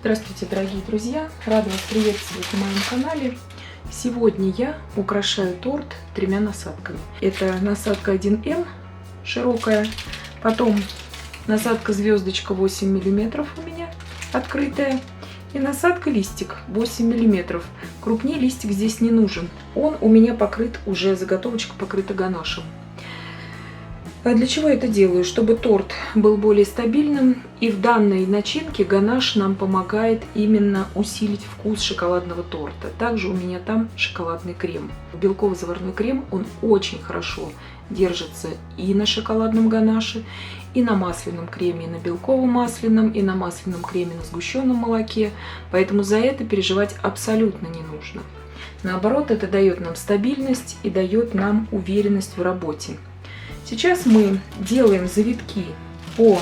Здравствуйте, дорогие друзья! Рада вас приветствовать на моем канале. Сегодня я украшаю торт тремя насадками. Это насадка 1М широкая, потом насадка звездочка 8 мм у меня открытая и насадка листик 8 мм. Крупнее листик здесь не нужен. Он у меня покрыт, уже заготовочка покрыта ганашем. А для чего я это делаю? Чтобы торт был более стабильным, и в данной начинке ганаш нам помогает именно усилить вкус шоколадного торта. Также у меня там шоколадный крем. Белково-заварной крем, он очень хорошо держится и на шоколадном ганаше, и на масляном креме, и на белково-масляном, и на масляном креме на сгущенном молоке. Поэтому за это переживать абсолютно не нужно. Наоборот, это дает нам стабильность и дает нам уверенность в работе. Сейчас мы делаем завитки по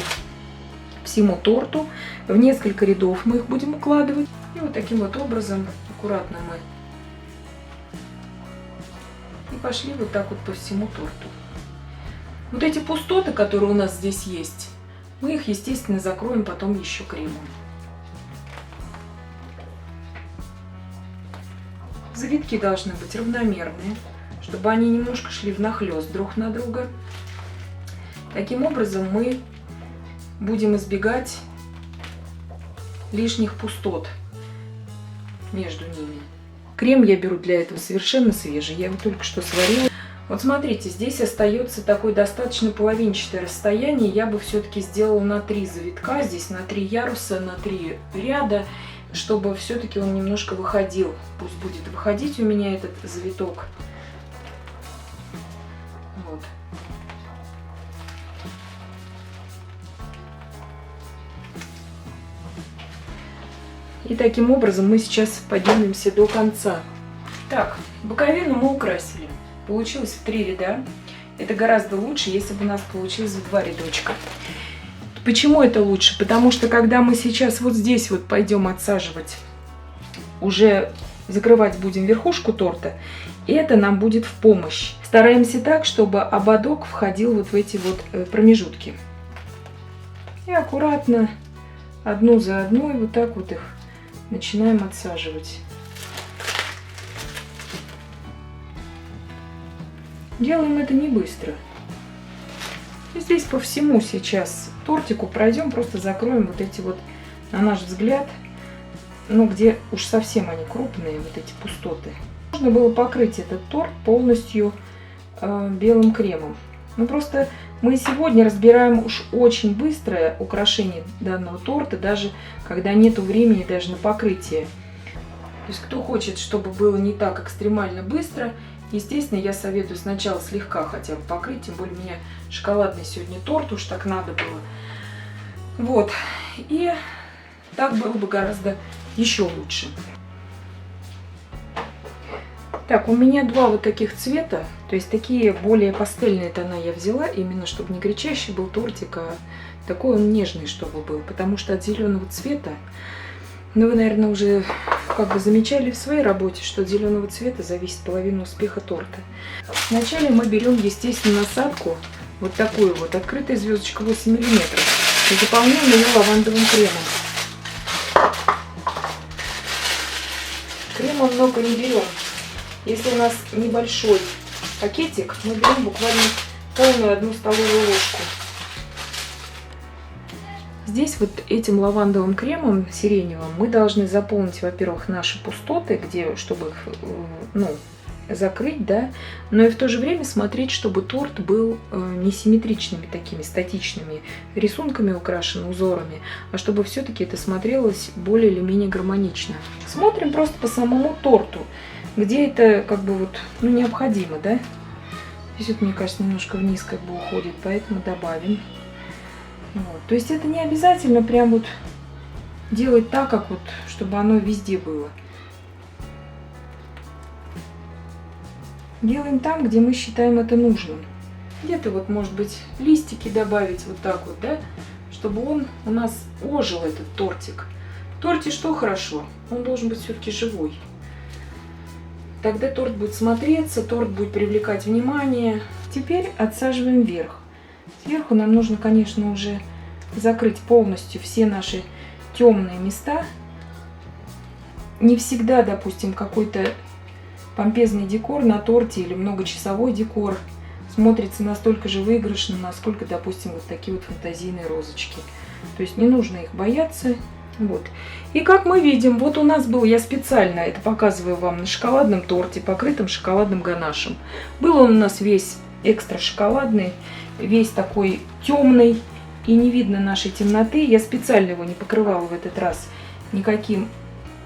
всему торту. В несколько рядов мы их будем укладывать. И вот таким вот образом аккуратно мы и пошли вот так вот по всему торту. Вот эти пустоты, которые у нас здесь есть, мы их, естественно, закроем потом еще кремом. Завитки должны быть равномерные, чтобы они немножко шли внахлёст друг на друга. Таким образом мы будем избегать лишних пустот между ними. Крем я беру для этого совершенно свежий, я его только что сварила. Вот смотрите, здесь остается такое достаточно половинчатое расстояние. Я бы все-таки сделала на 3 завитка, здесь на 3 яруса, на 3 ряда, чтобы все-таки он немножко выходил. Пусть будет выходить у меня этот завиток. Вот. И таким образом мы сейчас поднимемся до конца. Так, боковину мы украсили. Получилось в 3 ряда. Это гораздо лучше, если бы у нас получилось в 2 рядочка. Почему это лучше? Потому что когда мы сейчас вот здесь вот пойдем отсаживать, уже закрывать будем верхушку торта, это нам будет в помощь. Стараемся так, чтобы ободок входил вот в эти вот промежутки. И аккуратно, одну за одной, вот так вот их начинаем отсаживать. Делаем это не быстро. И здесь по всему сейчас тортику пройдем, просто закроем вот эти вот, на наш взгляд, ну где уж совсем они крупные, вот эти пустоты. Можно было покрыть этот торт полностью белым кремом. Но просто мы сегодня разбираем уж очень быстрое украшение данного торта, даже когда нету времени даже на покрытие. То есть кто хочет, чтобы было не так экстремально быстро, естественно, я советую сначала слегка хотя бы покрыть, тем более у меня шоколадный сегодня торт, уж так надо было. Вот, и так было бы гораздо еще лучше. Так, у меня 2 вот таких цвета, то есть такие более пастельные тона я взяла, именно чтобы не кричащий был тортик, а такой он нежный, чтобы был, потому что от зеленого цвета, ну вы, наверное, уже как бы замечали в своей работе, что от зеленого цвета зависит половина успеха торта. Вначале мы берем, естественно, насадку, вот такую вот, открытая звездочка 8 мм, и заполняем ее лавандовым кремом. Крема много не берем. Если у нас небольшой пакетик, мы берем буквально полную 1 столовую ложку. Здесь вот этим лавандовым кремом сиреневым мы должны заполнить, во-первых, наши пустоты, где, чтобы их, ну, закрыть, да, но и в то же время смотреть, чтобы торт был не симметричными такими статичными рисунками украшен, узорами, а чтобы все-таки это смотрелось более или менее гармонично. Смотрим просто по самому торту, где это как бы вот, ну, необходимо, да. Здесь вот, мне кажется, немножко вниз как бы уходит, поэтому добавим. Вот. То есть это не обязательно прям вот делать так, как вот, чтобы оно везде было. Делаем там, где мы считаем это нужным. Где-то вот, может быть, листики добавить вот так вот, да, чтобы он у нас ожил, этот тортик. В торте что хорошо? Он должен быть все-таки живой. Тогда торт будет смотреться, торт будет привлекать внимание. Теперь отсаживаем вверх. Сверху нам нужно, конечно, уже закрыть полностью все наши темные места, не всегда, допустим, какой-то помпезный декор на торте или многочасовой декор смотрится настолько же выигрышно, насколько, допустим, вот такие вот фантазийные розочки. То есть не нужно их бояться. Вот. И как мы видим, вот у нас был, я специально это показываю вам на шоколадном торте, покрытым шоколадным ганашем. Был он у нас весь экстра шоколадный, весь такой темный, и не видно нашей темноты. Я специально его не покрывала в этот раз никаким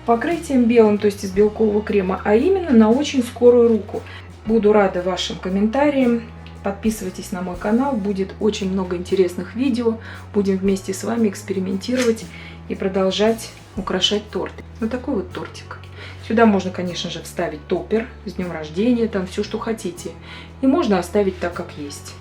покрытием белым, то есть из белкового крема, а именно на очень скорую руку. Буду рада вашим комментариям. Подписывайтесь на мой канал, будет очень много интересных видео. Будем вместе с вами экспериментировать и продолжать украшать торт. Вот такой вот тортик. Сюда можно, конечно же, вставить топпер с днем рождения, там все, что хотите. И можно оставить так, как есть.